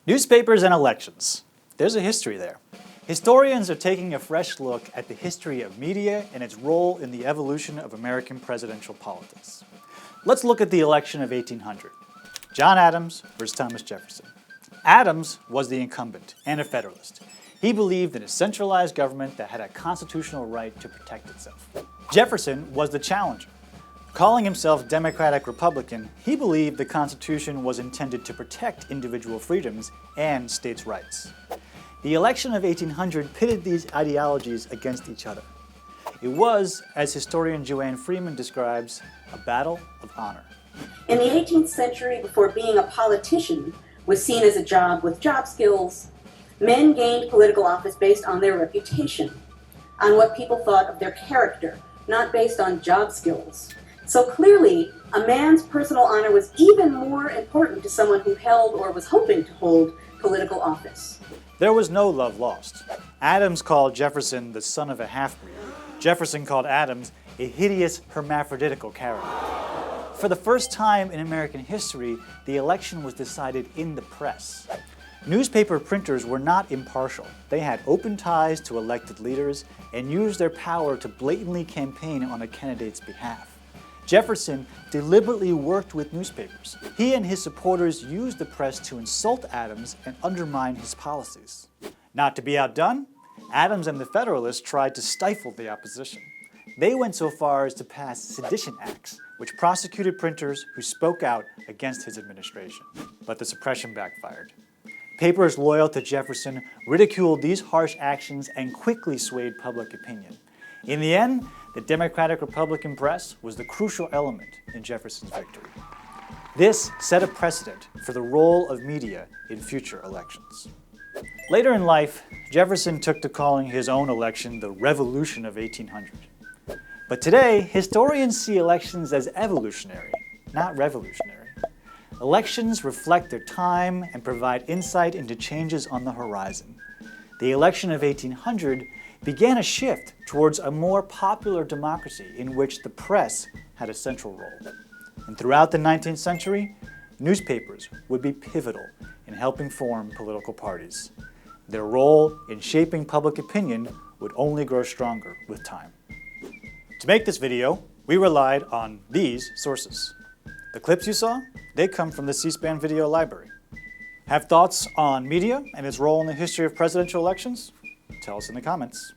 Newspapers and elections. There's a history there. Historians are taking a fresh look at the history of media and its role in the evolution of American presidential politics. Let's look at the election of 1800. John Adams versus Thomas Jefferson. Adams was the incumbent and a Federalist. He believed in a centralized government that had a constitutional right to protect itself. Jefferson was the challenger. Calling himself Democratic Republican, he believed the Constitution was intended to protect individual freedoms and states' rights. The election of 1800 pitted these ideologies against each other. It was, as historian Joanne Freeman describes, a battle of honor. In the 18th century, before being a politician was seen as a job with job skills, men gained political office based on their reputation, on what people thought of their character, not based on job skills. So clearly, a man's personal honor was even more important to someone who held or was hoping to hold political office. There was no love lost. Adams called Jefferson the son of a half-breed. Jefferson called Adams a hideous hermaphroditical character. For the first time in American history, the election was decided in the press. Newspaper printers were not impartial. They had open ties to elected leaders and used their power to blatantly campaign on a candidate's behalf. Jefferson deliberately worked with newspapers. He and his supporters used the press to insult Adams and undermine his policies. Not to be outdone, Adams and the Federalists tried to stifle the opposition. They went so far as to pass sedition acts, which prosecuted printers who spoke out against his administration. But the suppression backfired. Papers loyal to Jefferson ridiculed these harsh actions and quickly swayed public opinion. In the end, the Democratic-Republican press was the crucial element in Jefferson's victory. This set a precedent for the role of media in future elections. Later in life, Jefferson took to calling his own election the Revolution of 1800. But today, historians see elections as evolutionary, not revolutionary. Elections reflect their time and provide insight into changes on the horizon. The election of 1800 began a shift towards a more popular democracy in which the press had a central role. And throughout the 19th century, newspapers would be pivotal in helping form political parties. Their role in shaping public opinion would only grow stronger with time. To make this video, we relied on these sources. The clips you saw, they come from the C-SPAN video library. Have thoughts on media and its role in the history of presidential elections? Tell us in the comments.